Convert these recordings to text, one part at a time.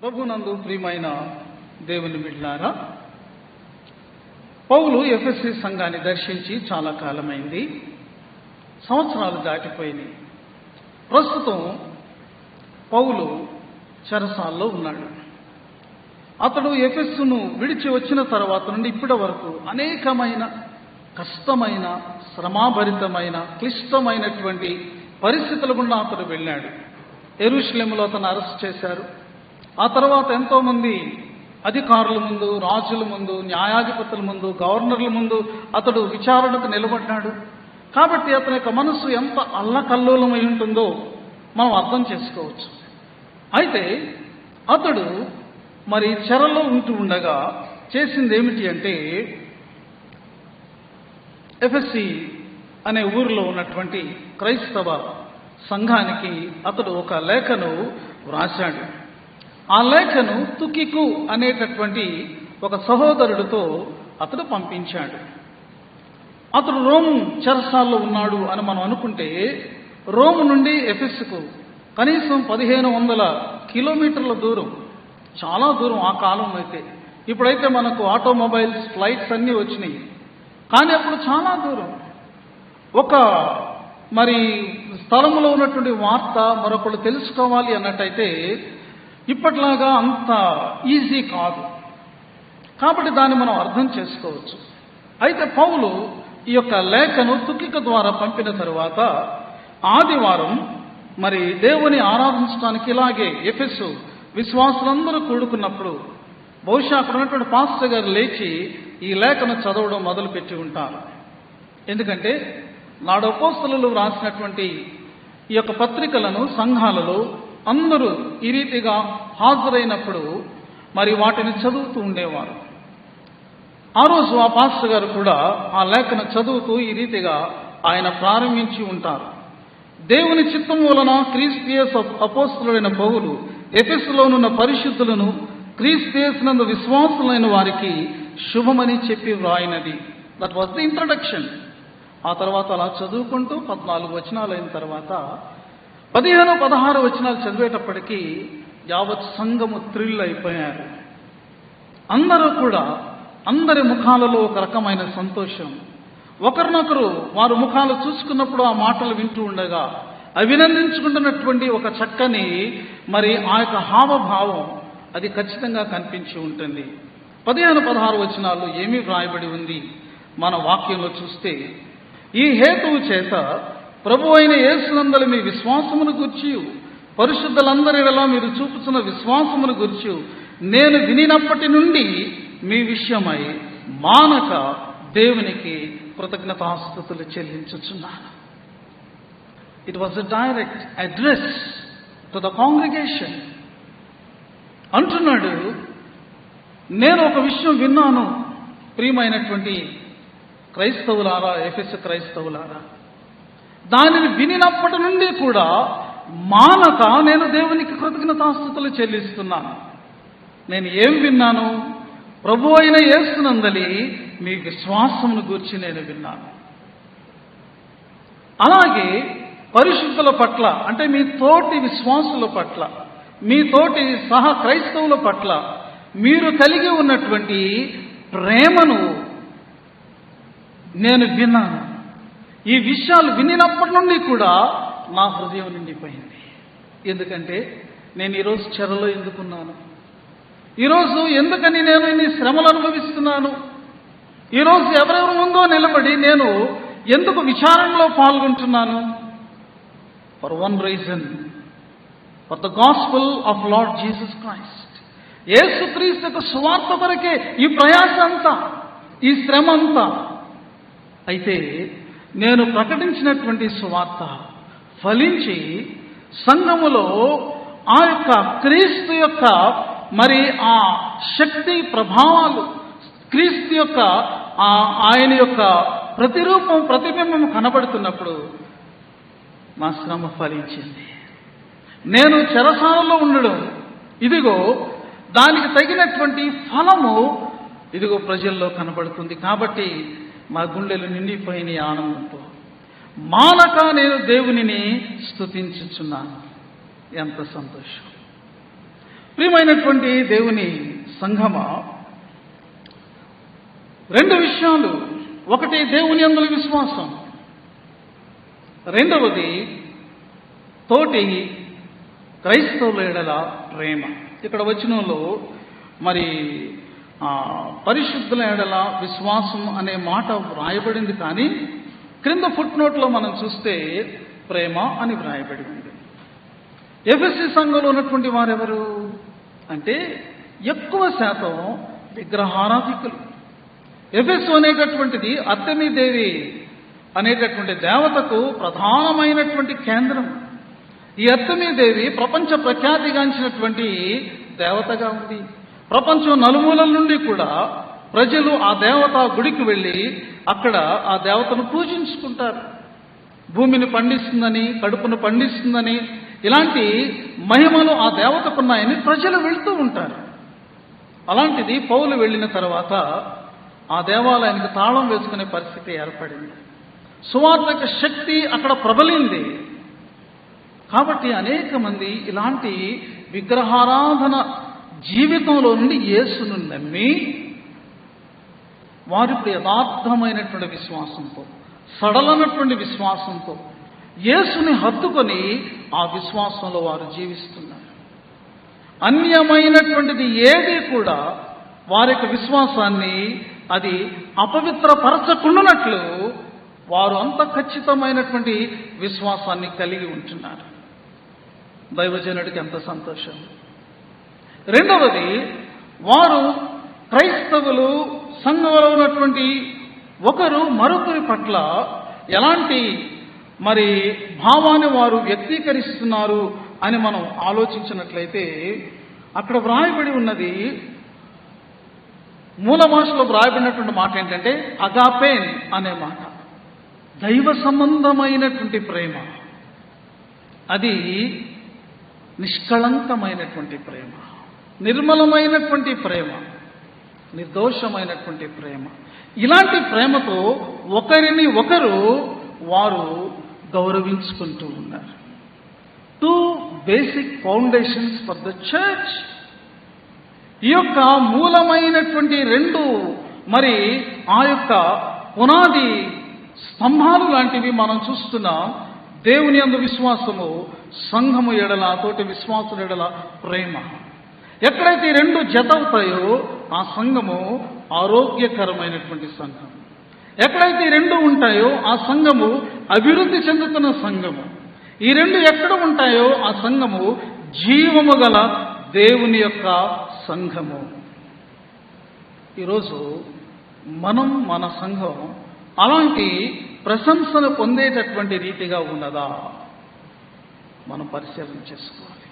ప్రభునందు ప్రియమైన దేవుని బిడ్డలారా, పౌలు ఎఫెసీ సంఘాన్ని దర్శించి చాలా కాలమైంది. సంవత్సరాలు దాటిపోయినాయి. ప్రస్తుతం పౌలు చెరసాల్లో ఉన్నాడు. అతడు ఎఫెస్సును విడిచి వచ్చిన తర్వాత నుండి ఇప్పటి వరకు అనేకమైన కష్టమైన, శ్రమాభరితమైన, క్లిష్టమైనటువంటి పరిస్థితుల గుండా అతడు వెళ్ళాడు. యెరూషలేములో అతను అరెస్ట్ చేశారు. ఆ తర్వాత ఎంతో మంది అధికారుల ముందు, రాజుల ముందు, న్యాయాధిపతుల ముందు, గవర్నర్ల ముందు అతడు విచారణకు నిలబడ్డాడు. కాబట్టి అతని యొక్క మనస్సు ఎంత అల్లకల్లోలమై ఉంటుందో మనం అర్థం చేసుకోవచ్చు. అయితే అతడు మరి చెరలో ఉంటూ ఉండగా చేసింది ఏమిటి అంటే, ఎఫెసీ అనే ఊరిలో ఉన్నటువంటి క్రైస్తవ సంఘానికి అతడు ఒక లేఖను వ్రాశాడు. ఆ లేఖను తుకికు అనేటటువంటి ఒక సహోదరుడితో అతడు పంపించాడు. అతడు రోము చెరసాల్లో ఉన్నాడు అని మనం అనుకుంటే, రోము నుండి ఎఫెస్సుకు కనీసం 1500 కిలోమీటర్ల దూరం, చాలా దూరం ఆ కాలం అయితే. ఇప్పుడైతే మనకు ఆటోమొబైల్స్, ఫ్లైట్స్ అన్నీ వచ్చినాయి. కానీ అప్పుడు చాలా దూరం. ఒక మరి స్థలంలో ఉన్నటువంటి వార్త మరొకళ్ళు తెలుసుకోవాలి అన్నట్టయితే ఇప్పట్లాగా అంత ఈజీ కాదు. కాబట్టి దాన్ని మనం అర్థం చేసుకోవచ్చు. అయితే పౌలు ఈ యొక్క లేఖను తుకిక ద్వారా పంపిన తరువాత ఆదివారం మరి దేవుని ఆరాధించడానికి ఇలాగే ఎఫెసు విశ్వాసులందరూ కూడుకున్నప్పుడు బహుశా అక్కడ ఉన్నటువంటి పాస్టర్ గారు లేచి ఈ లేఖను చదవడం మొదలుపెట్టి ఉంటారు. ఎందుకంటే నాడు అపోస్తలులు వ్రాసినటువంటి ఈ యొక్క పత్రికలను సంఘాలలో అందరూ ఈ రీతిగా హాజరైనప్పుడు మరి వాటిని చదువుతూ ఉండేవారు. ఆ రోజు ఆ పాస్టర్ గారు కూడా ఆ లేఖను చదువుతూ ఈ రీతిగా ఆయన ప్రారంభించి ఉంటారు. దేవుని చిత్తం వలన క్రీస్తు యేసు అపోస్తలుడైన పౌలు ఎఫెసులోనున్న పరిశుద్ధులను క్రీస్తు యేసునందు విశ్వాసులైన వారికి శుభమని చెప్పి వ్రాయినది. That was the introduction. ఆ తర్వాత అలా చదువుకుంటూ 14 వచనాలు అయిన తర్వాత 15, 16 వచనాలు చదివేటప్పటికీ యావత్ సంఘము థ్రిల్ అయిపోయారు. అందరూ కూడా, అందరి ముఖాలలో ఒక రకమైన సంతోషం. ఒకరినొకరు వారు ముఖాలు చూసుకున్నప్పుడు ఆ మాటలు వింటూ ఉండగా అభినందించుకుంటున్నటువంటి ఒక చక్కని మరి ఆ యొక్క హావభావం అది ఖచ్చితంగా కనిపించి ఉంటుంది. 15, 16 వచనాల్లో ఏమీ వ్రాయబడి ఉంది మన వాక్యంలో చూస్తే, ఈ హేతువు చేత ప్రభు అయిన యేసునందలి మీ విశ్వాసమును గూర్చి, పరిశుద్ధులందరి వల్ల మీరు చూపుతున్న విశ్వాసమును గూర్చి నేను వినినప్పటి నుండి మీ విషయమై మానక దేవునికి కృతజ్ఞతాస్తుతులు చెల్లించుచున్నాను. It was a direct address to the congregation. అంటున్నాడు, నేను ఒక విషయం విన్నాను ప్రియమైనటువంటి క్రైస్తవులారా, ఎఫెసు క్రైస్తవులారా, దానిని వినినప్పటి నుండి కూడా మానక నేను దేవునికి కృతజ్ఞతాస్తుతులు చెల్లిస్తున్నాను. నేను ఏం విన్నాను? ప్రభు అయిన యేసునందలి మీ విశ్వాసమును గూర్చి నేను విన్నాను. అలాగే పరిశుద్ధుల పట్ల, అంటే మీ తోటి విశ్వాసుల పట్ల, మీ తోటి సహ క్రైస్తవుల పట్ల మీరు కలిగి ఉన్నటువంటి ప్రేమను నేను విన్నాను. ఈ విషయాలు వినినప్పటి నుండి కూడా నా హృదయం నిండిపోయింది. ఎందుకంటే నేను ఈరోజు చెరలో ఎందుకున్నాను? ఈరోజు ఎందుకని నేను ఇన్ని శ్రమలు అనుభవిస్తున్నాను? ఈరోజు ఎవరెవరి ముందో నిలబడి నేను ఎందుకు విచారణలో పాల్గొంటున్నాను? For one reason, for the gospel of Lord Jesus Christ. యేసుక్రీస్తు యొక్క సువార్త కొరకే ఈ ప్రయాస అంతా, ఈ శ్రమ అంతా. అయితే నేను ప్రకటించినటువంటి సువార్త ఫలించి సంఘములో ఆ యొక్క క్రీస్తు యొక్క మరి ఆ శక్తి ప్రభావాలు, క్రీస్తు యొక్క ఆయన యొక్క ప్రతిరూపం, ప్రతిబింబం కనబడుతున్నప్పుడు నా శ్రమ ఫలించింది. నేను చెరసాలలో ఉండడం, ఇదిగో దానికి తగినటువంటి ఫలము ఇదిగో ప్రజల్లో కనబడుతుంది. కాబట్టి మా గుండెలు నిండిపోయిన ఆనందంతో మానక నేను దేవునిని స్తుతించుచున్నాను. ఎంత సంతోషం! ప్రియమైనటువంటి దేవుని సంఘమా, రెండు విషయాలు. ఒకటి దేవుని యందు విశ్వాసం, రెండవది తోటి క్రైస్తవుల ఎడల ప్రేమ. ఇక్కడ వచనంలో మరి పరిశుద్ధుల ఎడల విశ్వాసం అనే మాట వ్రాయబడింది, కానీ క్రింద ఫుట్ నోట్లో మనం చూస్తే ప్రేమ అని వ్రాయబడి ఉంది. ఎఫెసీ సంఘంలో ఉన్నటువంటి వారెవరు అంటే ఎక్కువ శాతం విగ్రహారాధికులు. ఎఫెసు అనేటటువంటిది అర్తెమీ దేవి అనేటటువంటి దేవతకు ప్రధానమైనటువంటి కేంద్రం. ఈ అర్తెమీ దేవి ప్రపంచ ప్రఖ్యాతిగాంచినటువంటి దేవతగా ఉంది. ప్రపంచం నలుమూలల నుండి కూడా ప్రజలు ఆ దేవత గుడికి వెళ్ళి అక్కడ ఆ దేవతను పూజించుకుంటారు. భూమిని పండిస్తుందని, కడుపును పండిస్తుందని, ఇలాంటి మహిమలు ఆ దేవతకున్నాయని ప్రజలు వెళ్తూ ఉంటారు. అలాంటిది పౌలు వెళ్ళిన తర్వాత ఆ దేవాలయానికి తాళం వేసుకునే పరిస్థితి ఏర్పడింది. సువార్తక శక్తి అక్కడ ప్రబలింది. కాబట్టి అనేక మంది ఇలాంటి విగ్రహారాధన జీవితంలో నుండి యేసును నమ్మి వారి యథార్థమైనటువంటి విశ్వాసంతో, సడలనటువంటి విశ్వాసంతో యేసుని హత్తుకొని ఆ విశ్వాసంలో వారు జీవిస్తున్నారు. అన్యమైనటువంటిది ఏది కూడా వారి యొక్క విశ్వాసాన్ని అది అపవిత్రపరచకుండానట్లు వారు అంత ఖచ్చితమైనటువంటి విశ్వాసాన్ని కలిగి ఉంటున్నారు. దైవజనుడికి ఎంత సంతోషం. రెండవది, వారు క్రైస్తవులు సంఘంలో ఉన్నటువంటి ఒకరు మరొకరి పట్ల ఎలాంటి మరి భావాన్ని వారు వ్యక్తీకరిస్తున్నారు అని మనం ఆలోచించినట్లయితే అక్కడ వ్రాయబడి ఉన్నది, మూల భాషలో వ్రాయబడినటువంటి మాట ఏంటంటే అగాపేన్ అనే మాట. దైవ సంబంధమైనటువంటి ప్రేమ, అది నిష్కళంకమైనటువంటి ప్రేమ, నిర్మలమైనటువంటి ప్రేమ, నిర్దోషమైనటువంటి ప్రేమ. ఇలాంటి ప్రేమతో ఒకరిని ఒకరు వారు గౌరవించుకుంటూ ఉన్నారు. 2 basic foundations for the church. ఈ యొక్క మూలమైనటువంటి 2 మరి ఆ యొక్క పునాది స్తంభాలు లాంటివి మనం చూస్తున్నాం. దేవుని యందు విశ్వాసము, సంఘము ఎడల, తోటి విశ్వాసుల ఎడల ప్రేమ. ఎక్కడైతే 2 జతవుతాయో ఆ సంఘము ఆరోగ్యకరమైనటువంటి సంఘం. ఎక్కడైతే 2 ఉంటాయో ఆ సంఘము అభివృద్ధి చెందుతున్న సంఘము. ఈ 2 ఎక్కడ ఉంటాయో ఆ సంఘము జీవము గల దేవుని యొక్క సంఘము. ఈరోజు మన సంఘం అలాంటి ప్రశంసను పొందేటటువంటి రీతిగా ఉన్నదా మనం పరిశీలన చేసుకోవాలి.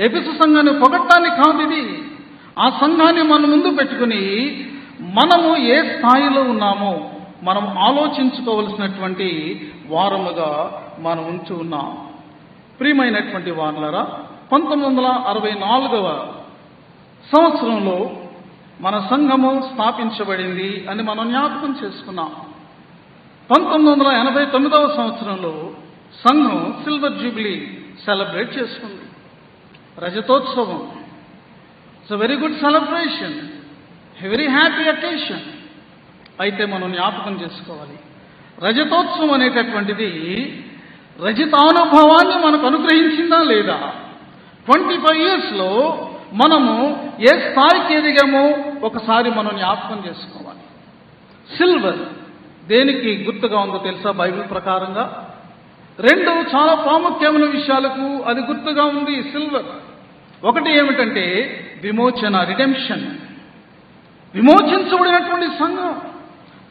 ఎఫెసు సంఘాన్ని పొగట్టానికి కాదు ఇది. ఆ సంఘాన్ని మన ముందు పెట్టుకుని మనము ఏ స్థాయిలో ఉన్నామో మనం ఆలోచించుకోవలసినటువంటి వారముగా మనం ఉంటూ ఉన్నాం. ప్రియమైనటువంటి వారులారా, 1964వ సంవత్సరంలో మన సంఘము స్థాపించబడింది అని మనం జ్ఞాపకం చేసుకున్నాం. 1989వ సంవత్సరంలో సంఘం సిల్వర్ జూబ్లీ సెలబ్రేట్ చేసుకుంది, రజతోత్సవం. It's a very good celebration, a very happy occasion. అయితే మనం జ్ఞాపకం చేసుకోవాలి, రజతోత్సవం అనేటటువంటిది రజతానుభవాన్ని మనకు అనుగ్రహించిందా లేదా? 25 yearsలో మనము ఏ స్థాయికి ఎదిగామో ఒకసారి మనం జ్ఞాపకం చేసుకోవాలి. సిల్వర్ దేనికి గుర్తుగా ఉందో తెలుసా? బైబిల్ ప్రకారంగా 2 చాలా ప్రాముఖ్యమైన విషయాలకు అది గుర్తుగా ఉంది. సిల్వర్ ఒకటి ఏమిటంటే విమోచన, రిడెంప్షన్. విమోచించబడినటువంటి సంఘం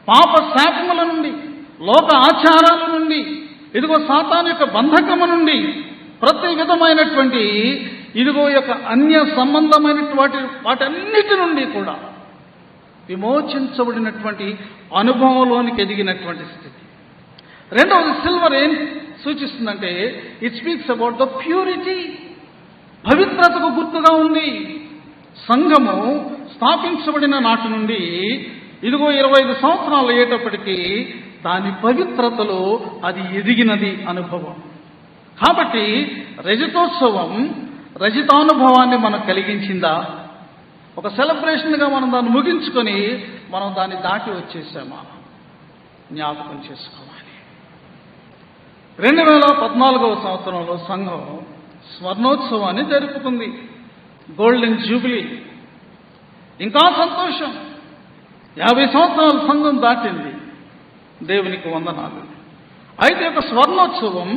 పాప శాపముల నుండి, లోక ఆచారాల నుండి, ఇదిగో సాతాను యొక్క బంధకము నుండి, ప్రతి విధమైనటువంటి ఇదిగో యొక్క అన్య సంబంధమైనటువంటి వాటన్నిటి నుండి కూడా విమోచించబడినటువంటి అనుభవంలోనికి ఎదిగినటువంటి స్థితి. రెండవది, సిల్వర్ ఏం సూచిస్తుందంటే it speaks about the purity, పవిత్రతకు గుర్తుగా ఉంది. సంఘము స్థాపించబడిన నాటి నుండి ఇదిగో 25 సంవత్సరాలు అయ్యేటప్పటికీ దాని పవిత్రతలో అది ఎదిగినది అనుభవం. కాబట్టి రజతోత్సవం రజితానుభవాన్ని మనకు కలిగించిందా? ఒక సెలబ్రేషన్గా మనం దాన్ని ముగించుకొని మనం దాన్ని దాటి వచ్చేసామా? జ్ఞాపకం చేసుకోవాలి. 2014వ సంవత్సరంలో సంఘం స్వర్ణోత్సవాన్ని జరుపుకుంది, గోల్డెన్ జూబిలీ. ఇంకా సంతోషం, 50 సంవత్సరాల సంఘం దాటింది. దేవునికి వందనాలు. అయితే ఒక స్వర్ణోత్సవం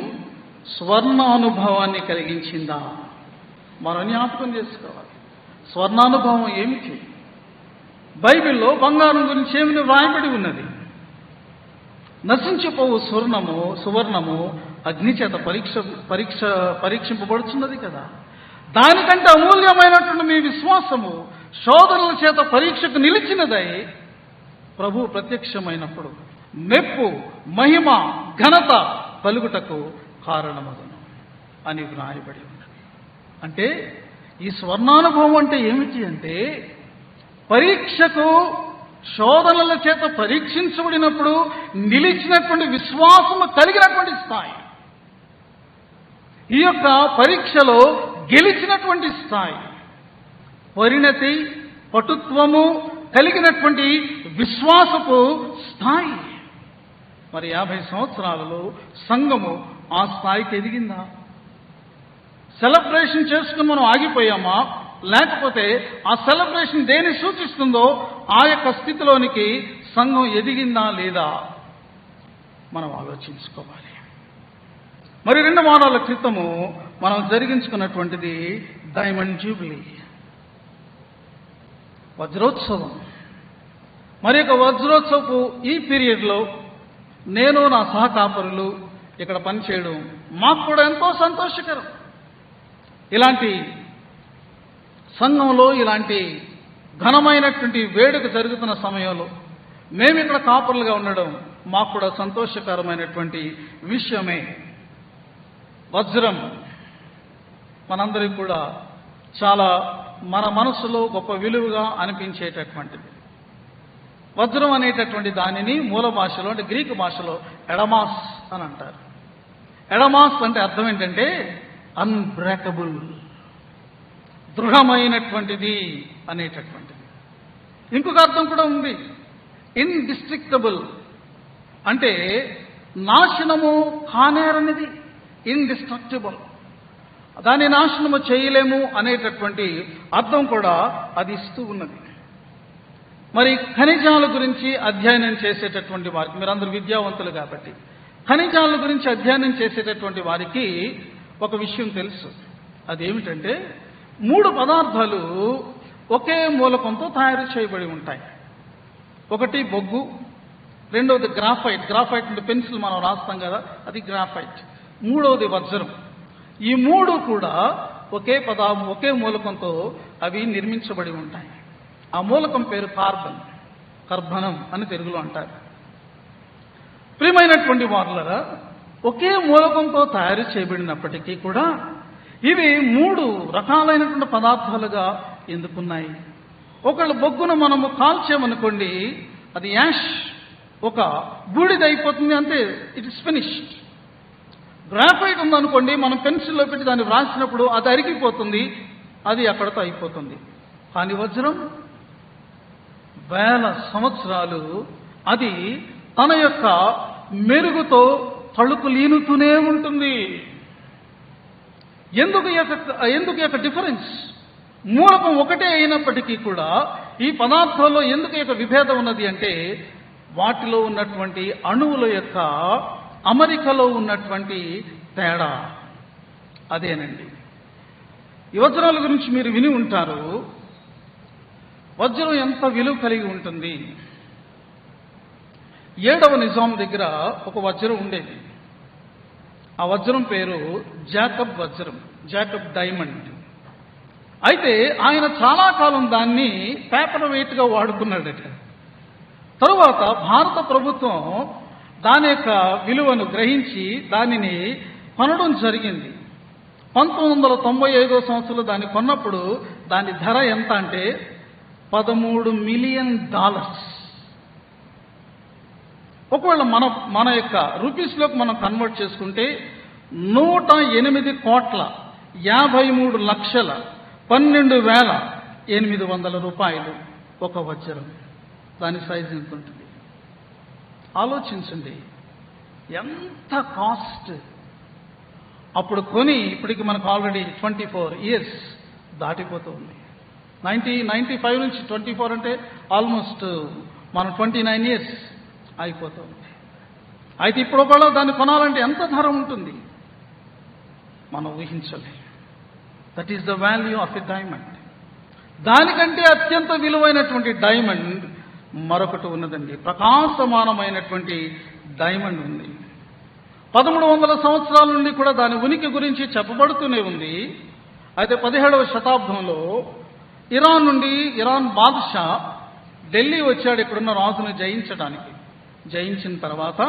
స్వర్ణానుభవాన్ని కలిగించిందా? మనం జ్ఞాపకం చేసుకోవాలి. స్వర్ణానుభవం ఏమిటి? బైబిల్లో బంగారం గురించి ఏమని వ్రాయబడి ఉన్నది? నశించిపోవు సువర్ణము అగ్నిచేత పరీక్షింపబడుతున్నది కదా. దానికంటే అమూల్యమైనటువంటి మీ విశ్వాసము శోధనల చేత పరీక్షకు నిలిచినదై ప్రభు ప్రత్యక్షమైనప్పుడు మెప్పు, మహిమ, ఘనత కలుగుటకు కారణమగును అని వ్రాయబడి ఉన్నది. అంటే ఈ స్వర్ణానుభవం అంటే ఏమిటి అంటే, పరీక్షకు శోధనల చేత పరీక్షించబడినప్పుడు నిలిచినటువంటి విశ్వాసము కలిగినటువంటి స్థాయి, ఈ యొక్క పరీక్షలో గెలిచినటువంటి స్థాయి, పరిణతి, పటుత్వము కలిగినటువంటి విశ్వాసపు స్థాయి. మరి 50 సంవత్సరాలలో సంఘము ఆ స్థాయికి ఎదిగిందా? సెలబ్రేషన్ చేసుకుని మనం ఆగిపోయామా? లేకపోతే ఆ సెలబ్రేషన్ దేన్ని సూచిస్తుందో ఆ యొక్క స్థితిలోనికి సంఘం ఎదిగిందా లేదా మనం ఆలోచించుకోవాలి. మరి 2 వారాల క్రితము మనం జరిగించుకున్నటువంటిది డైమండ్ జూబిలీ, వజ్రోత్సవం. మరి యొక్క వజ్రోత్సవపు ఈ పీరియడ్లో నేను, నా సహకాపరులు ఇక్కడ పనిచేయడం మాకు కూడా ఎంతో సంతోషకరం. ఇలాంటి సంఘంలో ఇలాంటి ఘనమైనటువంటి వేడుక జరుగుతున్న సమయంలో మేము ఇక్కడ కాపరులుగా ఉండడం మాకు కూడా సంతోషకరమైనటువంటి విషయమే. వజ్రం మనందరికీ కూడా చాలా మన మనసులో గొప్ప విలువగా అనిపించేటటువంటిది. వజ్రం అనేటటువంటి దానిని మూల భాషలో అంటే గ్రీకు భాషలో ఎడమాస్ అని అంటారు. ఎడమాస్ అంటే అర్థం ఏంటంటే అన్బ్రేకబుల్, దృఢమైనటువంటిది అనేటటువంటిది. ఇంకొక అర్థం కూడా ఉంది, ఇండిస్ట్రక్టబుల్ అంటే నాశనము కానేరనిది, ఇండిస్ట్రక్టబుల్, దాన్ని నాశనము చేయలేము అనేటటువంటి అర్థం కూడా అది ఇస్తూ ఉన్నది. మరి ఖనిజాల గురించి అధ్యయనం చేసేటటువంటి వారికి, మీరందరూ విద్యావంతులు కాబట్టి ఖనిజాల గురించి అధ్యయనం చేసేటటువంటి వారికి ఒక విషయం తెలుసు. అదేమిటంటే 3 పదార్థాలు ఒకే మూలకంతో తయారు చేయబడి ఉంటాయి. ఒకటి బొగ్గు, రెండవది గ్రాఫైట్. గ్రాఫైట్ అంటే పెన్సిల్ మనం రాస్తాం కదా, అది గ్రాఫైట్. మూడవది వజ్రం. ఈ 3 కూడా ఒకే మూలకంతో అవి నిర్మించబడి ఉంటాయి. ఆ మూలకం పేరు కర్బనం అని తెలుగులో అంటారు. ప్రియమైనటువంటి వారులారా, ఒకే మూలకంతో తయారు చేయబడినప్పటికీ కూడా ఇవి 3 రకాలైనటువంటి పదార్థాలుగా ఎందుకున్నాయి? ఒకళ్ళు బొగ్గును మనము కాల్చామనుకోండి, అది యాష్, ఒక బూడిద అయిపోతుంది, అంతే, ఇట్ ఇస్ ఫినిష్డ్. గ్రాఫైట్ ఉందనుకోండి, మనం పెన్సిల్లో పెట్టి దాన్ని వ్రాసినప్పుడు అది అరిగిపోతుంది, అది అక్కడతో అయిపోతుంది. కానీ వజ్రం 1000 సంవత్సరాలు అది తన యొక్క మెరుగుతో తళుకు లీనుతూనే ఉంటుంది. ఎందుకు యొక్క డిఫరెన్స్? మూలకం ఒకటే అయినప్పటికీ కూడా ఈ పదార్థాల్లో ఎందుకు యొక్క విభేదం ఉన్నది అంటే, వాటిలో ఉన్నటువంటి అణువుల యొక్క అమరికలో ఉన్నటువంటి తేడా అదేనండి. ఈ వజ్రాల గురించి మీరు విని ఉంటారు. వజ్రం ఎంత విలువ కలిగి ఉంటుంది? 7వ నిజాం దగ్గర ఒక వజ్రం ఉండేది. ఆ వజ్రం పేరు జాకబ్ వజ్రం, జాకబ్ డైమండ్. అయితే ఆయన చాలా కాలం దాన్ని పేపర్ వెయిట్గా వాడుకున్నాడట. తరువాత భారత ప్రభుత్వం దాని యొక్క విలువను గ్రహించి దానిని కొనడం జరిగింది. 1995వ సంవత్సరంలో దాన్ని కొన్నప్పుడు దాని ధర ఎంత అంటే $13 మిలియన్. ఒకవేళ మన యొక్క రూపీస్లోకి మనం కన్వర్ట్ చేసుకుంటే 108 కోట్ల 53,12,800 రూపాయలు ఒక వజ్రం. దాని సైజు ఎంత ఉంటుంది ఆలోచించండి. ఎంత కాస్ట్. అప్పుడు కొని ఇప్పటికి మనకు ఆల్రెడీ 24 years దాటిపోతుంది. 95 నుంచి 24 అంటే ఆల్మోస్ట్ మనం 29 years అయిపోతుంది. అయితే ఇప్పుడు కూడా దాన్ని కొనాలంటే ఎంత ధర ఉంటుంది మనం ఊహించలేం. That is the value of a diamond. దానికంటే అత్యంత విలువైనటువంటి డైమండ్ మరొకటి ఉన్నదండి. ప్రకాశమానమైనటువంటి డైమండ్ ఉంది. 1300 సంవత్సరాల నుండి కూడా దాని ఉనికి గురించి చెప్పబడుతూనే ఉంది. అయితే 17వ శతాబ్దంలో ఇరాన్ నుండి ఇరాన్ బాద్షా ఢిల్లీ వచ్చాడు ఇక్కడున్న రాజును జయించడానికి. జయించిన తర్వాత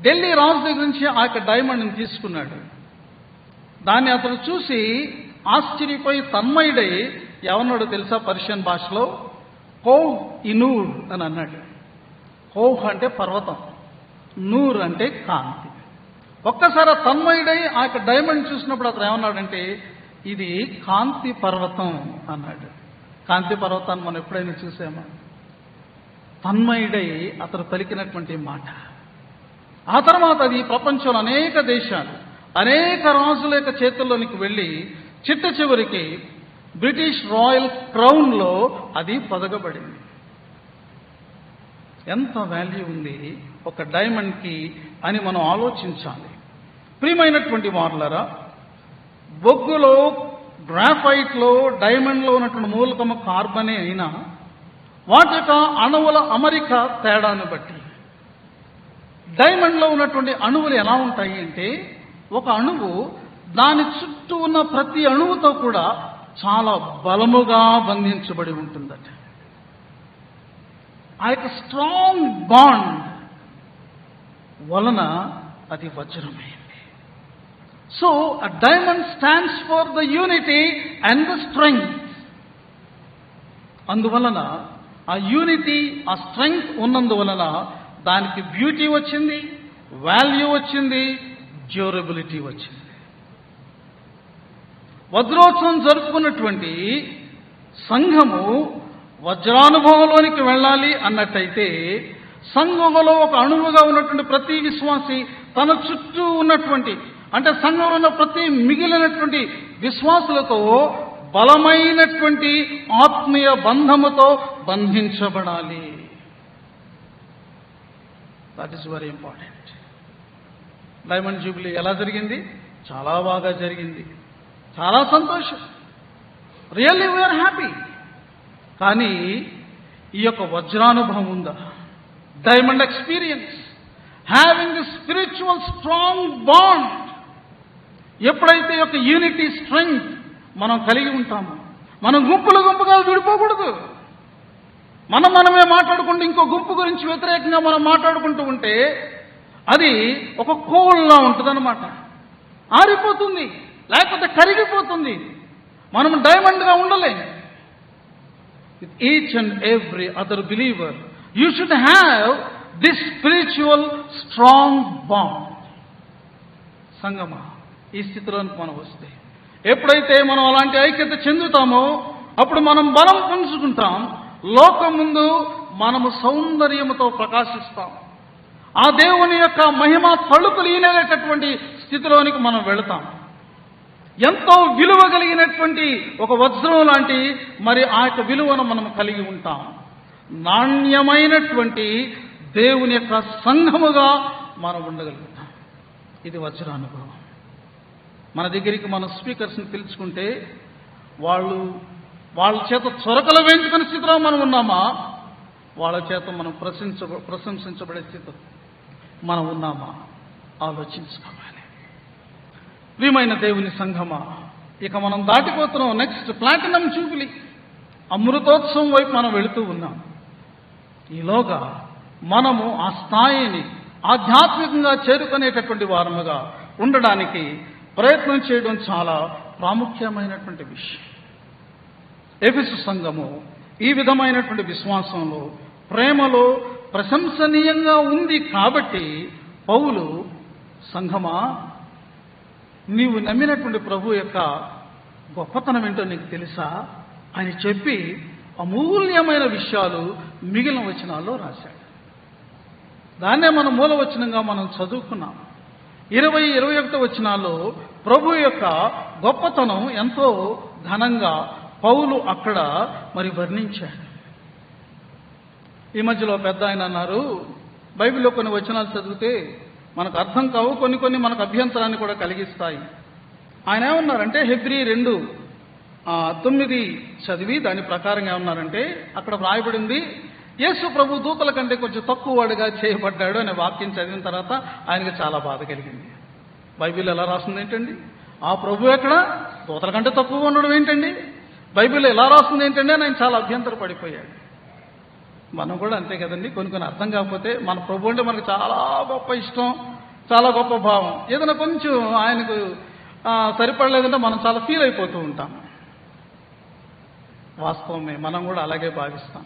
ఢిల్లీ రాజు దగ్గర నుంచి ఆ యొక్క డైమండ్ని తీసుకున్నాడు. దాన్ని అతను చూసి ఆశ్చర్యపోయి తన్మయుడై ఏమన్నాడు తెలుసా? పర్షియన్ భాషలో కోహ్ ఇనూర్ అని అన్నాడు. కోహ్ అంటే పర్వతం, నూర్ అంటే కాంతి. ఒక్కసారి తన్మయుడై ఆ యొక్క డైమండ్ చూసినప్పుడు అతను ఏమన్నాడంటే ఇది కాంతి పర్వతం అన్నాడు. కాంతి పర్వతాన్ని మనం ఎప్పుడైనా చూసామా? తన్మయుడై అతను పలికినటువంటి మాట. ఆ తర్వాత అది ప్రపంచంలో అనేక దేశాలు, అనేక రాజుల యొక్క చేతుల్లోనికి వెళ్ళి చిట్ట చివరికి బ్రిటిష్ రాయల్ క్రౌన్లో అది పొదగబడింది. ఎంత వాల్యూ ఉంది ఒక డైమండ్కి అని మనం ఆలోచించాలి. ప్రియమైనటువంటి వారులారా, బొగ్గులో, గ్రాఫైట్లో, డైమండ్లో ఉన్నటువంటి మూలకము కార్బనే అయినా వాటి యొక్క అణువుల అమరిక తేడాను బట్టి డైమండ్లో ఉన్నటువంటి అణువులు ఎలా ఉంటాయి అంటే ఒక అణువు దాని చుట్టూ ఉన్న ప్రతి అణువుతో కూడా చాలా బలముగా బంధించబడి ఉంటుందట. ఆ యొక్క స్ట్రాంగ్ బాండ్ వలన అది వజ్రమైంది. So a diamond stands for the unity and the strength. అందువలన ఆ యూనిటీ, ఆ స్ట్రెంగ్త్ ఉన్నందువలన దానికి బ్యూటీ వచ్చింది, వాల్యూ వచ్చింది, డ్యూరబిలిటీ వచ్చింది. వజ్రోత్సవం జరుపుకున్నటువంటి సంఘము వజ్రానుభవంలోనికి వెళ్ళాలి అన్నట్టయితే సంఘంలో ఒక అణువుగా ఉన్నటువంటి ప్రతి విశ్వాసి తన చుట్టూ ఉన్నటువంటి అంటే సంఘంలో ఉన్న ప్రతి మిగిలినటువంటి విశ్వాసులతో బలమైనటువంటి ఆత్మీయ బంధముతో బంధించబడాలి. That is very important. Diamond jubilee ఎలా జరిగింది? చాలా బాగా జరిగింది. చాలా సంతోషం. Really we are happy. కానీ ఈ యొక్క వజ్రానుభవం ఉందా? Diamond experience, having the spiritual strong bond. ఎప్పుడైతే ఈ యొక్క యూనిటీ, స్ట్రెంగ్త్ మనం కలిగి ఉంటామో, మనం గుంపులుగా విడిపోకూడదు. మనమే మాట్లాడుకుంటూ ఇంకో గుంపు గురించి వ్యతిరేకంగా మనం మాట్లాడుకుంటూ ఉంటే అది ఒక కోల్లా ఉంటుందన్నమాట. ఆరిపోతుంది, లేకపోతే కరిగిపోతుంది. మనం డైమండ్గా ఉండలేం. With each and every other believer you should have this spiritual strong bond. సంగమా, ఈ స్థితిలోనికి మనం వస్తే, ఎప్పుడైతే మనం అలాంటి ఐక్యత చెందుతామో అప్పుడు మనం బలం పుంజుకుంటాం. లోకం ముందు మనము సౌందర్యముతో ప్రకాశిస్తాం. ఆ దేవుని యొక్క మహిమ తలుపులు ఈనేటటువంటి స్థితిలోనికి మనం వెళతాం. ఎంతో విలువ కలిగినటువంటి ఒక వజ్రం లాంటి మరి ఆ యొక్క విలువను మనం కలిగి ఉంటాం. నాణ్యమైనటువంటి దేవుని యొక్క సంఘముగా మనం ఉండగలుగుతాం. ఇది వజ్రానుభవం. మన దగ్గరికి మన స్పీకర్స్ని పిలుచుకుంటే వాళ్ళ చేత చొరకలు వేయించుకునే స్థితిలో మనం ఉన్నామా? వాళ్ళ చేత మనం ప్రశంసించబడే స్థితిలో మనం ఉన్నామా? ఆలోచించుకోవాలి. ప్రియమైన దేవుని సంఘమా, ఇక మనం దాటిపోతున్నాం. నెక్స్ట్ ప్లాటినం జూబిలీ, అమృతోత్సవం వైపు మనం వెళుతూ ఉన్నాం. ఈలోగా మనము ఆ స్థాయిని ఆధ్యాత్మికంగా చేరుకునేటటువంటి వారముగా ఉండడానికి ప్రయత్నం చేయడం చాలా ప్రాముఖ్యమైనటువంటి విషయం. ఎఫెసు సంఘము ఈ విధమైనటువంటి విశ్వాసంలో, ప్రేమలో ప్రశంసనీయంగా ఉంది. కాబట్టి పౌలు, సంఘమా నీవు నమ్మినటువంటి ప్రభు యొక్క గొప్పతనం ఏంటో నీకు తెలుసా అని చెప్పి అమూల్యమైన విషయాలు మిగిలిన వచనాల్లో రాశాడు. దాన్నే మనం మూల వచనంగా మనం చదువుకున్నాం. 20-21 వచనాల్లో ప్రభు యొక్క గొప్పతనం ఎంతో ఘనంగా పౌలు అక్కడ మరి వర్ణించాడు. ఈ మధ్యలో పెద్ద ఆయన అన్నారు, బైబిల్లో కొన్ని వచనాలు చదివితే మనకు అర్థం కావు, కొన్ని మనకు అభ్యంతరాన్ని కూడా కలిగిస్తాయి. ఆయన ఏమన్నారంటే హెబ్రీ 2:9 చదివి దాని ప్రకారంగా ఏమన్నారంటే, అక్కడ వ్రాయబడింది యేసు ప్రభు దూతల కంటే కొంచెం తక్కువ వాడిగా చేయబడ్డాడు అనే వాక్యం చదివిన తర్వాత ఆయనకి చాలా బాధ కలిగింది. బైబిల్ ఎలా రాస్తుంది ఏంటండి? ఆ ప్రభు ఎక్కడ దూతల కంటే తక్కువ ఉండడం ఏంటండి? బైబిల్ ఎలా రాస్తుంది ఏంటండి అని ఆయన చాలా అభ్యంతర పడిపోయాడు. మనం కూడా అంతే కదండి, కొన్ని అర్థం కాకపోతే మన ప్రభు అంటే మనకు చాలా గొప్ప ఇష్టం, చాలా గొప్ప భావం. ఏదైనా కొంచెం ఆయనకు సరిపడలేదంటే మనం చాలా ఫీల్ అయిపోతూ ఉంటాం. వాస్తవమే, మనం కూడా అలాగే భావిస్తాం.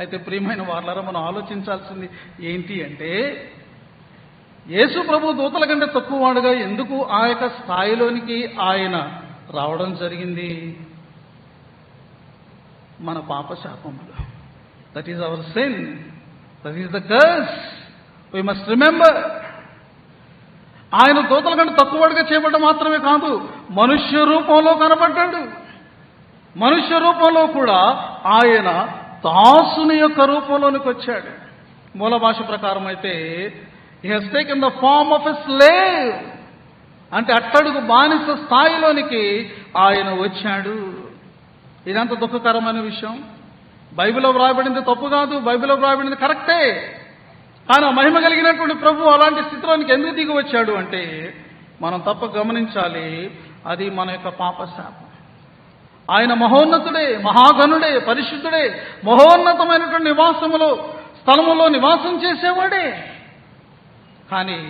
అయితే ప్రియమైన వారలారా, మనం ఆలోచించాల్సింది ఏంటి అంటే, యేసు ప్రభు దూతల కంటే తక్కువ వాడుగా ఎందుకు ఆ యొక్క స్థాయిలోనికి ఆయన రావడం జరిగింది? మన పాప శాపములు. That is our sin, that is the curse. We must remember. ఆయన దూతల కంటే తక్కువ వాడుగా చేయబడ్డ మాత్రమే కాదు, మనుష్య రూపంలో కనబడ్డాడు. మనుష్య రూపంలో కూడా ఆయన దాసుని యొక్క రూపంలోనికి వచ్చాడు. మూల భాష ప్రకారం అయితే he has taken the form of a slave, అంటే అట్టడుగు బానిస స్థాయిలోనికి ఆయన వచ్చాడు. ఇదంత దుఃఖకరమైన విషయం. బైబిల్లో వ్రాయబడింది తప్పు కాదు, బైబిల్లో వ్రాయబడింది కరెక్టే. కానీ మహిమ కలిగినటువంటి ప్రభు అలాంటి స్థితిలోనికి ఎందుకు దిగి వచ్చాడు అంటే, మనం తప్ప గమనించాలి, అది మన యొక్క పాప శాపం. ఆయన మహోన్నతుడే, మహాగణుడే, పరిశుద్ధుడే, మహోన్నతమైనటువంటి స్థలములో నివాసం చేసేవాడే. కానీ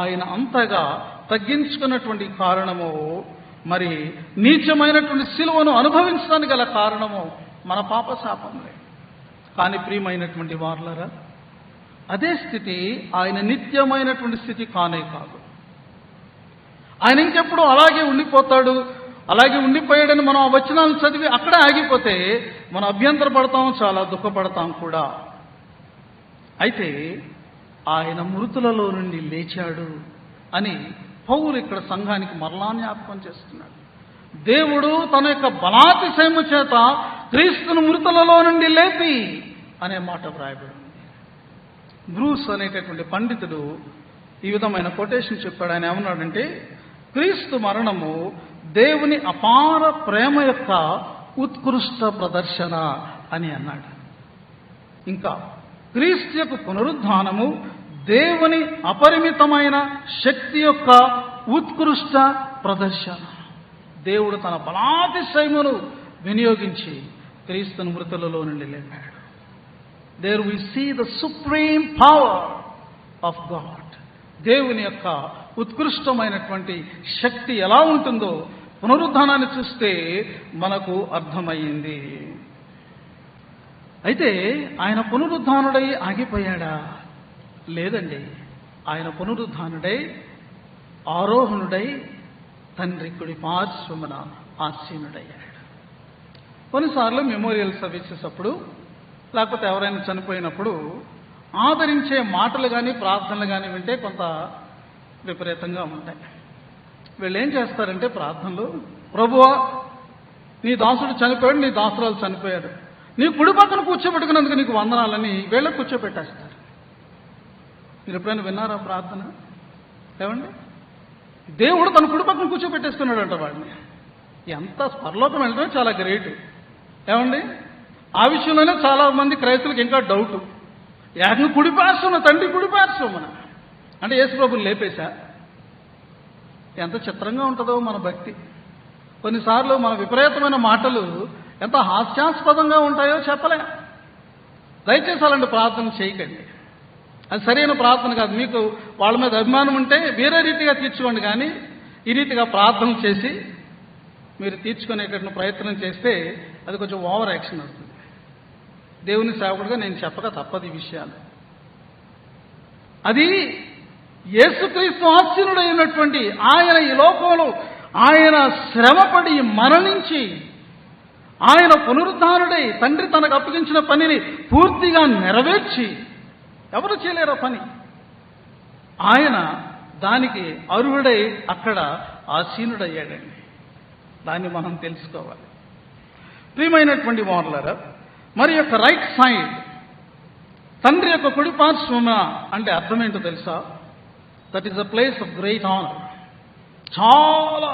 ఆయన అంతగా తగ్గించుకున్నటువంటి కారణము, మరి నీచమైనటువంటి శిలువను అనుభవించడానికి గల కారణము మన పాప శాపంలే. కానీ ప్రియమైనటువంటి వారలారా, అదే స్థితి ఆయన నిత్యమైనటువంటి స్థితి కానే కాదు. ఆయన ఇంకెప్పుడు అలాగే ఉండిపోతాడు, అలాగే ఉండిపోయాడని మనం ఆ వచనాలను చదివి అక్కడే ఆగిపోతే మనం అభ్యంతర పడతాం, చాలా దుఃఖపడతాం కూడా. అయితే ఆయన మృతులలో నుండి లేచాడు అని పౌలు ఇక్కడ సంఘానికి మరలా జ్ఞాపకం చేస్తున్నాడు. దేవుడు తన యొక్క బలాతిశయము చేత క్రీస్తును మృతులలో నుండి లేపి అనే మాట వ్రాయబడింది. బ్రూస్ అనేటటువంటి పండితుడు ఈ విధమైన కొటేషన్ చెప్పాడు. ఆయన ఏమన్నాడంటే, క్రీస్తు మరణము దేవుని అపార ప్రేమ యొక్క ఉత్కృష్ట ప్రదర్శన అని అన్నాడు. ఇంకా క్రీస్తు యొక్క పునరుద్ధానము దేవుని అపరిమితమైన శక్తి యొక్క ఉత్కృష్ట ప్రదర్శన. దేవుడు తన బలాతిశయమును వినియోగించి క్రీస్తును మృతులలో నుండి లేపాడు. There we see the supreme power of God. దేవుని యొక్క ఉత్కృష్టమైనటువంటి శక్తి ఎలా ఉంటుందో పునరుద్ధానాన్ని చూస్తే మనకు అర్థమయ్యింది. అయితే ఆయన పునరుద్ధానుడై ఆగిపోయాడా? లేదండి. ఆయన పునరుద్ధానుడై ఆరోహణుడై తండ్రి కుడి పార్శ్వమున ఆసీనుడయ్యాడు. కొన్నిసార్లు మెమోరియల్ సర్వీసెస్ అప్పుడు, లేకపోతే ఎవరైనా చనిపోయినప్పుడు ఆదరించే మాటలు కానీ ప్రార్థనలు కానీ వింటే కొంత విపరీతంగా ఉంటాయి. వీళ్ళు ఏం చేస్తారంటే ప్రార్థనలు, ప్రభువా నీ దాసుడు చనిపోయాడు, నీ దాసురాలు చనిపోయాడు, నీ కుడి పక్కన కూర్చోబెట్టుకున్నందుకు నీకు వందనాలని వీళ్ళకి కూర్చోబెట్టేస్తారు. మీరు ఎప్పుడైనా విన్నారా ప్రార్థన? ఏమండి, దేవుడు తన కుడి పక్కన కూర్చోబెట్టేస్తున్నాడంట వాడిని. ఎంత పరలోకం వెళ్ళడమే చాలా గ్రేట్. ఏమండి, ఆ విషయంలోనే చాలా మంది క్రైస్తవులకు ఇంకా డౌట్. ఏకంగా కుడిపార్శ్వమున, తండ్రి కుడిపార్శ్వమున అంటే యేసు ప్రభుని లేపేశా? ఎంత చిత్రంగా ఉంటుందో మన భక్తి. కొన్నిసార్లు మన విపరీతమైన మాటలు ఎంత హాస్యాస్పదంగా ఉంటాయో చెప్పలే. దయచేసి అలాంటి ప్రార్థన చేయకండి. అది సరైన ప్రార్థన కాదు. మీకు వాళ్ళ మీద అభిమానం ఉంటే వేరే రీతిగా తీర్చుకోండి, కానీ ఈ రీతిగా ప్రార్థన చేసి మీరు తీర్చుకునేటటువంటి ప్రయత్నం చేస్తే అది కొంచెం ఓవర్ యాక్షన్ అవుతుంది. దేవుని సేవకుడిగా నేను చెప్పక తప్పదు ఈ విషయాలు. అది యేసుక్రీస్తు ఆసీనుడైనటువంటి ఆయన ఈ లోకంలో ఆయన శ్రమపడి మరణించి ఆయన పునరుద్ధానుడై తండ్రి తనకు అప్పగించిన పనిని పూర్తిగా నెరవేర్చి, ఎవరు చేయలేరు పని, ఆయన దానికి అర్హుడై అక్కడ ఆసీనుడయ్యాడండి. దాన్ని మనం తెలుసుకోవాలి. ప్రియమైనటువంటి వారలారా, మరి యొక్క రైట్ సైడ్, తండ్రి యొక్క కుడి పార్శ్వమున అంటే అర్థం ఏంటో తెలుసా? That is a place of great honour. చాలా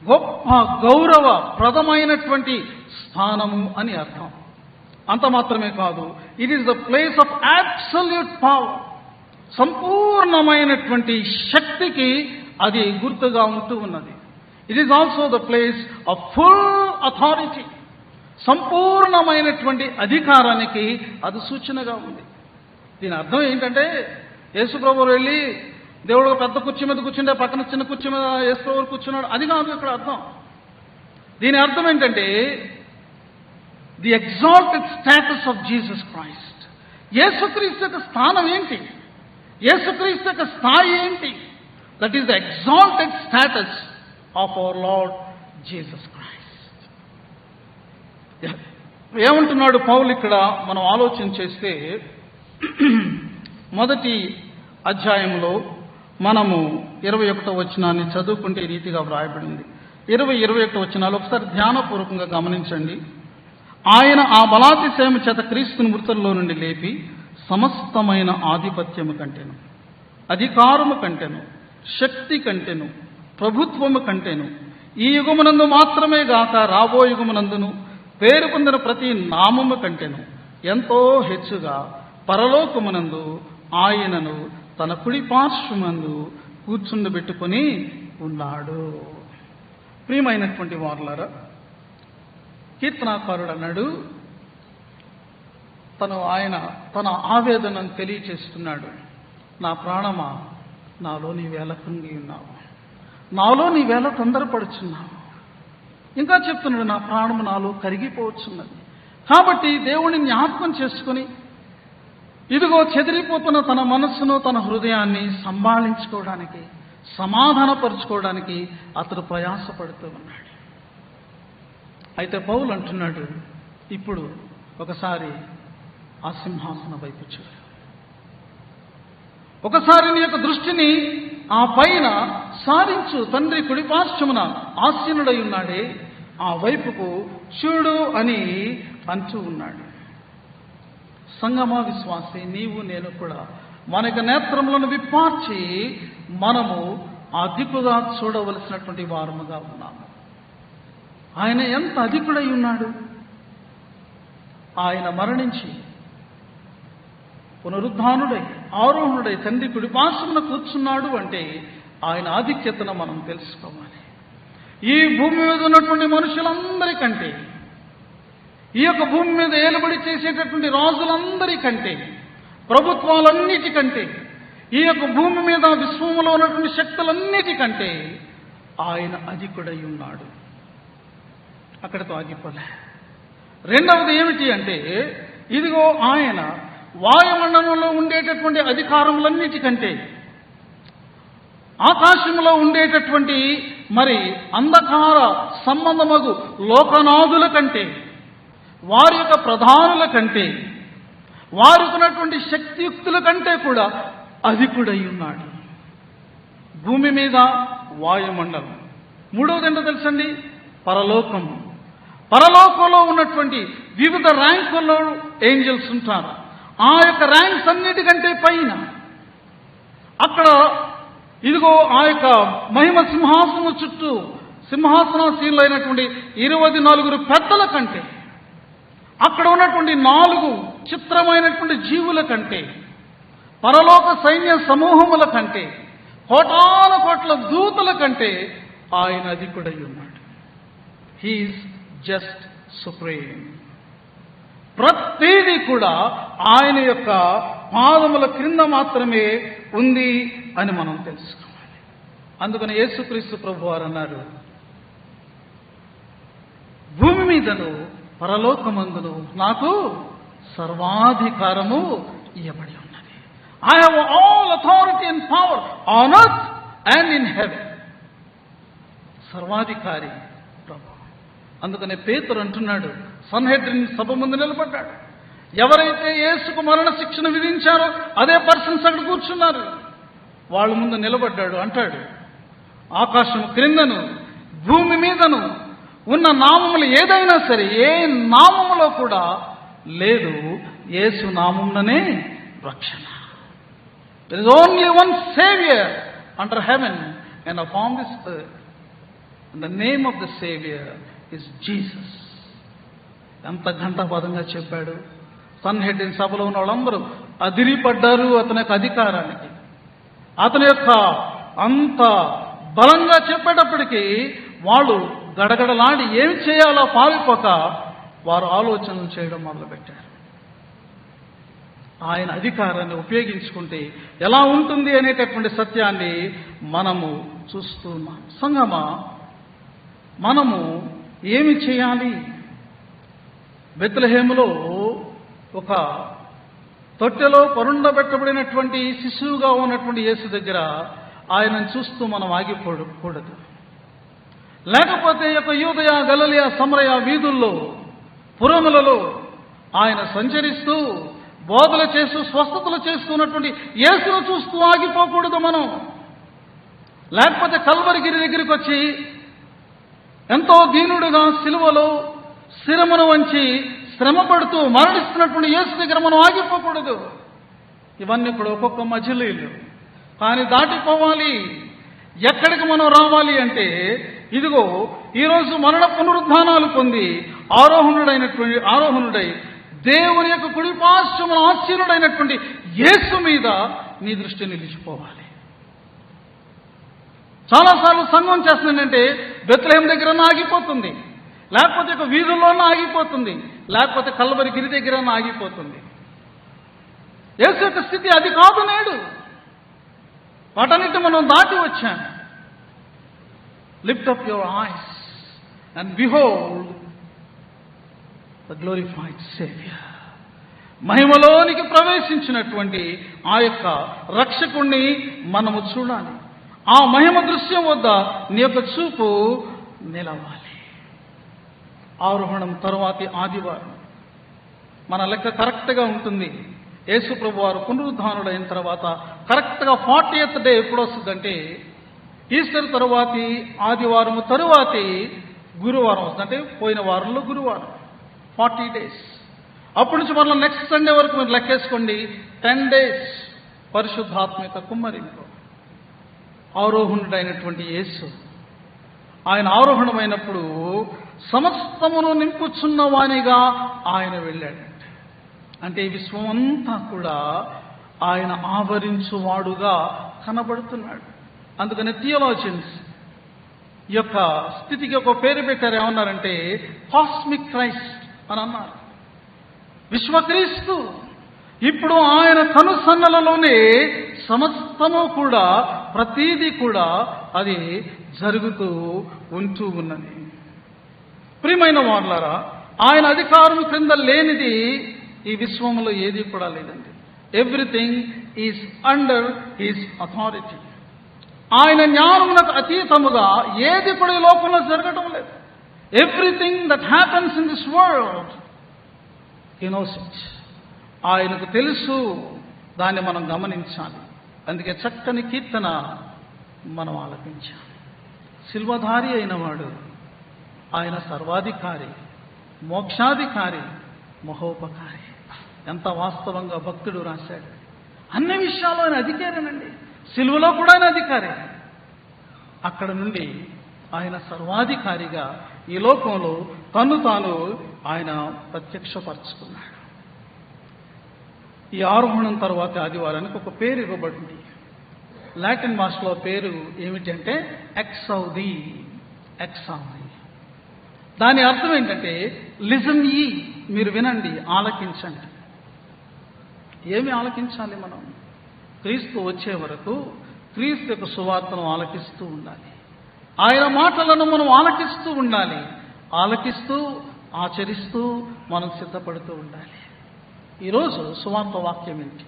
గొప్ప గౌరవ ప్రదమైనటువంటి స్థానము అని అర్థం. అంత మాత్రమే కాదు, it is the place of absolute power. సంపూర్ణమైనటువంటి శక్తికి అది గుర్తుగా ఉంటూ ఉన్నది. It is also the place of full authority. సంపూర్ణమైనటువంటి అధికారానికి అది సూచనగా ఉంది. దీని అర్థం ఏంటంటే, యేసుప్రభువు వెళ్ళి దేవుడు పెద్ద కుర్చీ మీద కూర్చుంటే పక్కన చిన్న కుర్చీ మీద యేసుప్రభువు కూర్చున్నాడు, అది కాదు ఇక్కడ అర్థం. దీని అర్థం ఏంటంటే, the exalted status of Jesus Christ. యేసుక్రీస్తు యొక్క స్థానం ఏంటి? యేసుక్రీస్తు యొక్క స్థాయి ఏంటి? That is the exalted status of our Lord Jesus Christ. ఏమంటున్నాడు పౌలు ఇక్కడ మనం ఆలోచన చేస్తే, మొదటి అధ్యాయంలో మనము 21వ వచనాన్ని చదువుకుంటే ఈ రీతిగా వ్రాయబడింది. 21 వచనాలు ఒకసారి ధ్యానపూర్వకంగా గమనించండి. ఆయన ఆ బలాతిశయము చేత క్రీస్తుని మృతుల్లో నుండి లేపి సమస్తమైన ఆధిపత్యము కంటెను, అధికారము కంటెను, శక్తి కంటెను, ప్రభుత్వము కంటెను, ఈ యుగమునందు మాత్రమే గాక రాబో యుగమునందును పేరు పొందిన ప్రతి నామము కంటెను ఎంతో హెచ్చుగా పరలోకమునందు ఆయనను తన కుడి పార్శ్వమందు కూర్చుండబెట్టుకొని ఉన్నాడు. ప్రియమైనటువంటి వారలారా, కీర్తనాకారుడు అన్నాడు, ఆయన తన ఆవేదనను తెలియచేస్తున్నాడు. నా ప్రాణమా, నాలో నీవేళ కృంగి ఉన్నావు, నాలో నీవేళ తొందరపడుచున్నావు. ఇంకా చెప్తున్నాడు, నా ప్రాణము నాలో కరిగిపోవచ్చున్నది. కాబట్టి దేవుడిని జ్ఞాపకం చేసుకుని ఇదిగో చెదిరిపోతున్న తన మనస్సును, తన హృదయాన్ని సంభాళించుకోవడానికి, సమాధానపరుచుకోవడానికి అతడు ప్రయాసపడుతూ ఉన్నాడు. అయితే పౌలు అంటున్నాడు, ఇప్పుడు ఒకసారి ఆ సింహాసనం వైపు చూడు, ఒకసారి నీ యొక్క దృష్టిని ఆ పైన సారించు. తండ్రి కుడిపార్శ్వమున ఆసీనుడై ఉన్నాడే, ఆ వైపుకు చూడు అని అంటూ ఉన్నాడు. సంగమా విశ్వాసి, నీవు నేను కూడా మనకు నేత్రములను విప్పార్చి మనము ఆ దిక్కుగా చూడవలసినటువంటి వారముగా ఉన్నాము. ఆయన ఎంత అధికుడై ఉన్నాడు! ఆయన మరణించి పునరుద్ధానుడై ఆరోహణుడై తండ్రి కుడిపార్శ్వమున కూర్చున్నాడు అంటే ఆయన ఆధిక్యతను మనం తెలుసుకోవాలి. ఈ భూమి మీద ఉన్నటువంటి మనుషులందరికంటే, ఈ యొక్క భూమి మీద ఏలుబడి చేసేటటువంటి రాజులందరికంటే, ప్రభుత్వాలన్నిటికంటే, ఈ యొక్క భూమి మీద విశ్వంలో ఉన్నటువంటి శక్తులన్నిటికంటే ఆయన అధికుడై ఉన్నాడు. అక్కడితో ఆగిపోలే. రెండవది ఏమిటి అంటే, ఇదిగో ఆయన వాయుమండలంలో ఉండేటటువంటి అధికారములన్నిటికంటే, ఆకాశంలో ఉండేటటువంటి మరి అంధకార సంబంధమగు లోకనాథుల కంటే, వారి యొక్క ప్రధానుల కంటే, వారికి ఉన్నటువంటి శక్తియుక్తుల కంటే కూడా అధికుడై ఉన్నాడు. భూమి మీద వాయుమండలం. మూడవది ఏంటో తెలుసండి, పరలోకము. పరలోకంలో ఉన్నటువంటి వివిధ ర్యాంకుల్లో ఏంజల్స్ ఉంటారు. ఆ యొక్క ర్యాంక్స్ అన్నిటికంటే పైన అక్కడ ఇదిగో ఆ యొక్క మహిమ సింహాసనము చుట్టూ సింహాసనాసీనులైనటువంటి 24 పెద్దల కంటే, అక్కడ ఉన్నటువంటి 4 చిత్రమైనటువంటి జీవుల కంటే, పరలోక సైన్య సమూహముల కంటే, కోటాన కోట్ల దూతల కంటే ఆయన అధికుడై ఉన్నాడు. He is just supreme. ప్రతిదీ కూడా ఆయన యొక్క పాదముల క్రింద మాత్రమే ఉంది అని మనం తెలుసుకోవాలి. అందుకని యేసుక్రీస్తు ప్రభువారు అన్నారు, భూమి మీదను పరలోకమందును నాకు సర్వాధికారము ఇవ్వబడి ఉన్నది. I have all authority and power on earth and in heaven. సర్వాధికారి ప్రభు. అందుకనే పేతురు అంటున్నాడు, సన్హెడ్రిన్ సభ ముందు నిలబడ్డాడు. ఎవరైతే యేసుకు మరణ శిక్షను విధించారో అదే పర్సన్స్ అక్కడ కూర్చున్నారు. వాళ్ళ ముందు నిలబడ్డాడు. అంటాడు, ఆకాశం క్రిందను భూమి మీదను ఉన్న నామములు ఏదైనా సరే ఏ నామములో కూడా లేదు యేసు నామముననే రక్షణ. There is only one Savior under heaven and upon this earth. And the name of the Savior is Jesus. ఎంత ఘంటాపదంగా చెప్పాడు. సన్హెడ్రిన్ సభలో ఉన్న వాళ్ళందరూ అదిరిపడ్డారు అతని యొక్క అధికారానికి. అతని యొక్క అంత బలంగా చెప్పేటప్పటికీ వాళ్ళు గడగడలాడి ఏమి చేయాలో పారిపోక వారు ఆలోచనలు చేయడం మొదలుపెట్టారు. ఆయన అధికారాన్ని ఉపయోగించుకుంటే ఎలా ఉంటుంది అనేటటువంటి సత్యాన్ని మనము చూస్తున్నాం. సంగమా, మనము ఏమి చేయాలి? బెత్లెహేములో ఒక తొట్టెలో పరుండబెట్టబడినటువంటి శిశువుగా ఉన్నటువంటి యేసు దగ్గర ఆయనను చూస్తూ మనం ఆగిపోకూడదు. లేకపోతే యొక్క యూదయ, గలిలయ, సమరయ వీధుల్లో, పురములలో ఆయన సంచరిస్తూ బోధలు చేస్తూ స్వస్థతలు చేస్తున్నటువంటి యేసును చూస్తూ ఆగిపోకూడదు మనం. లేకపోతే కల్వరిగిరి దగ్గరికి వచ్చి ఎంతో దీనుడుగా సిలువలో శిరమును వంచి శ్రమ పడుతూ మరణిస్తున్నటువంటి యేసు దగ్గర మనం ఆగిపోకూడదు. ఇవన్నీ కూడా ఒక్కొక్క మజిలీలు. కానీ దాటిపోవాలి. ఎక్కడికి మనం రావాలి అంటే, ఇదిగో ఈరోజు మరణ పునరుద్ధానాలు పొంది ఆరోహణుడై దేవుని యొక్క కుడిపార్శ్వమున ఆసీనుడైనటువంటి యేసు మీద నీ దృష్టి నిలిచిపోవాలి. చాలాసార్లు సంఘం చేస్తుందంటే బెత్లెహేం దగ్గర ఆగిపోతుంది, లేకపోతే ఒక వీధుల్లోనే ఆగిపోతుంది, లేకపోతే కల్వరి గిరి దగ్గర ఆగిపోతుంది. యేసు యొక్క స్థితి అది కాదు నేడు. వాటన్నిటి మనం దాటి వచ్చాం. Lift up your eyes and behold the glorified saviour. మహిమలోనికి ప్రవేశించినటువంటి ఆ యొక్క రక్షకుణ్ణి మనము చూడాలి. ఆ మహిమ దృశ్యం వద్ద నీ యొక్క చూపు నిలవాలి. ఆరోహణం తరువాతి ఆదివారం మన లెక్క కరెక్ట్గా ఉంటుంది. యేసు ప్రభు వారు పునరుద్ధానుడైన తర్వాత కరెక్ట్గా 40th డే ఎప్పుడు వస్తుందంటే ఈస్టర్ తరువాతి ఆదివారము తరువాతి గురువారం వస్తుంది. అంటే పోయిన వారంలో గురువారం 40 days. అప్పటి నుంచి మళ్ళీ నెక్స్ట్ సండే వరకు మీరు లెక్కేసుకోండి 10 days పరిశుద్ధాత్మిక కుమ్మరింపు. ఆరోహణుడైనటువంటి యేసు ఆయన ఆరోహణమైనప్పుడు సమస్తమును నింపుచున్న వానిగా ఆయన వెళ్ళాడు. అంటే ఈ విశ్వం అంతా కూడా ఆయన ఆవరించువాడుగా కనబడుతున్నాడు. అందుకని థియోలాజియన్స్ ఈ యొక్క స్థితికి ఒక పేరు పెట్టారు. ఏమన్నారంటే కాస్మిక్ క్రైస్ట్ అని అన్నారు. విశ్వక్రీస్తు. ఇప్పుడు ఆయన కనుసన్నలలోనే సమస్తము కూడా ప్రతీది కూడా అది జరుగుతూ ఉంటూ ఉన్నది. ప్రియమైన వారులారా, ఆయన అధికారం క్రింద లేనిది ఈ విశ్వంలో ఏది కూడా లేదండి. Everything is under his authority. ఆయన జ్ఞానమునకు అతీతముగా ఏది కూడా ఈ లోకంలో జరగటం లేదు. Everything that happens in this world he knows it. ఆయనకు తెలుసు. దాన్ని మనం గమనించాలి. అందుకే చక్కని కీర్తన మనం ఆలపించాలి. శిల్వధారి అయిన వాడు ఆయన సర్వాధికారి, మోక్షాధికారి, మహోపకారి. ఎంత వాస్తవంగా భక్తుడు రాశాడు. అన్ని విషయాల్లో ఆయన అధికారేనండి. సిలువలో కూడా ఆయన అధికారి. అక్కడ నుండి ఆయన సర్వాధికారిగా ఈ లోకంలో తను తాను ఆయన ప్రత్యక్షపరచుకున్నాడు. ఈ ఆరోహణం తర్వాత ఆదివారానికి ఒక పేరు ఇవ్వబడింది. లాటిన్ భాషలో పేరు ఏమిటంటే ఎక్సౌదీ. దాని అర్థం ఏంటంటే లిజన్ ఈ, మీరు వినండి, ఆలకించండి. ఏమి ఆలకించాలి మనం? క్రీస్తు వచ్చే వరకు క్రీస్తు యొక్క సువార్తను ఆలకిస్తూ ఉండాలి. ఆయన మాటలను మనం ఆలకిస్తూ ఉండాలి. ఆలకిస్తూ ఆచరిస్తూ మనం సిద్ధపడుతూ ఉండాలి. ఈరోజు సువార్త వాక్యం ఏంటి?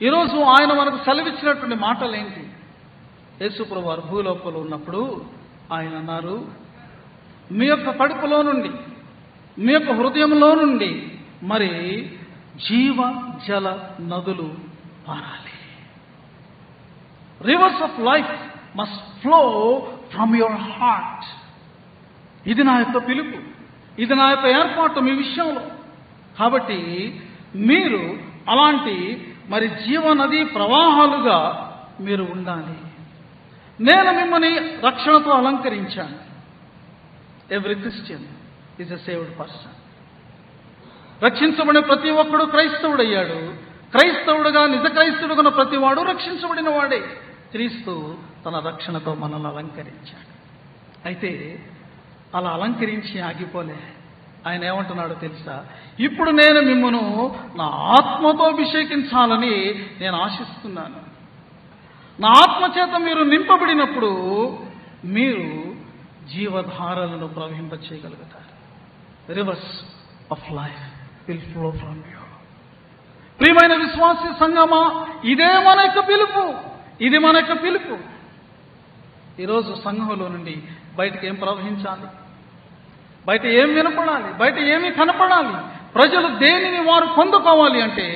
ఈరోజు ఆయన మనకు సెలవిచ్చినటువంటి మాటలు ఏంటి? యేసుప్రభు వారు భూలోకంలో ఉన్నప్పుడు ఆయన అన్నారు, మీ యొక్క కడుపులో నుండి, మీ యొక్క హృదయంలో నుండి మరి జీవ జల నదులు పారాలి. Rivers of life must flow from your heart. ఇది నా యొక్క పిలుపు, ఇది నా యొక్క ఏర్పాటు మీ విషయంలో. కాబట్టి మీరు అలాంటి మరి జీవనది ప్రవాహాలుగా మీరు ఉండాలి. నేను మిమ్మల్ని రక్షణతో అలంకరించాను. Every Christian is a saved person. రక్షించబడిన ప్రతి ఒక్కడు క్రైస్తవుడయ్యాడు. క్రైస్తవుడుగా నిజ క్రైస్తవుడుగా ప్రతి వాడు రక్షించబడిన వాడే. క్రీస్తు తన రక్షణతో మనల్ని అలంకరించాడు. అయితే అలా అలంకరించి ఆగిపోలే. ఆయన ఏమంటున్నాడో తెలుసా? ఇప్పుడు నేను మిమ్మను నా ఆత్మతో అభిషేకించాలని నేను ఆశిస్తున్నాను. నా ఆత్మ చేత మీరు నింపబడినప్పుడు మీరు జీవధారలను ప్రవహింపచేయగలుగుతారు. Rivers of life will flow from you. ప్రియమైన విశ్వాసీ సంగమా, ఇదే మన యొక్క పిలుపు, ఇది మన యొక్క పిలుపు. ఈరోజు సంఘంలో నుండి బయటకు ఏం ప్రవహించాలి? బయట ఏం వినపడాలి? బయట ఏమి కనపడాలి? ప్రజలు దేనిని వారు పొందుకోవాలి అంటే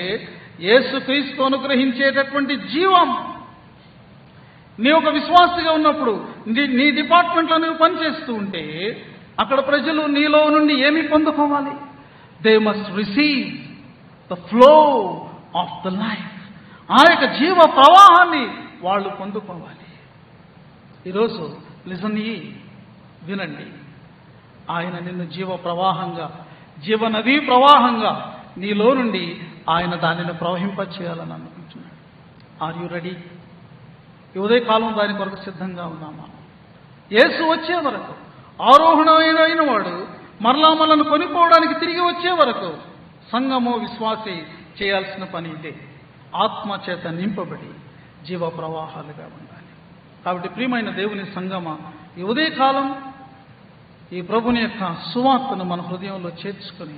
యేసుక్రీస్తు అనుగ్రహించేటటువంటి జీవం. నీ ఒక విశ్వాసిగా ఉన్నప్పుడు నీ డిపార్ట్మెంట్లో నువ్వు పనిచేస్తూ ఉంటే అక్కడ ప్రజలు నీలో నుండి ఏమి పొందుకోవాలి? They must receive the flow of the life. ఆ యొక్క జీవ ప్రవాహాన్ని వాళ్ళు పొందుకోవాలి. ఈరోజు వినండి, ఆయన నిన్ను జీవ ప్రవాహంగా, జీవనదీ ప్రవాహంగా నీలో నుండి ఆయన దానిని ప్రవహింపచేయాలని అనుకుంటున్నాడు. Are you ready? ఈ ఉదయకాలం దాని కొరకు సిద్ధంగా ఉన్నామా? యేసు వచ్చే వరకు, ఆరోహణమైన వాడు మరలా మనల్ని కొనిపోవడానికి తిరిగి వచ్చే వరకు సంఘము విశ్వాసి చేయాల్సిన పని ఇదే. ఆత్మ చేత నింపబడి జీవ ప్రవాహాలుగా ఉండాలి. కాబట్టి ప్రియమైన దేవుని సంగమా, ఈ ఉదయకాలం ఈ ప్రభుని యొక్క సువార్తను మన హృదయంలో చేర్చుకొని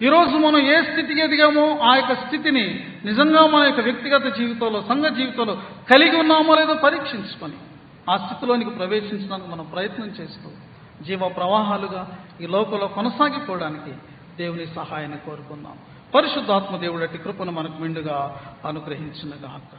ఈరోజు మనం ఏ స్థితికి ఎదిగామో ఆ యొక్క స్థితిని నిజంగా మన యొక్క వ్యక్తిగత జీవితంలో, సంఘ జీవితంలో కలిగి ఉన్నామో లేదో పరీక్షించుకొని ఆ స్థితిలోనికి ప్రవేశించడానికి మనం ప్రయత్నం చేస్తూ జీవ ప్రవాహాలుగా ఈ లోకంలో కొనసాగిపోవడానికి దేవుని సహాయాన్ని కోరుకుందాం. పరిశుద్ధాత్మ దేవుడు అట్టి కృపను మనకు మెండుగా అనుగ్రహించునుగాక.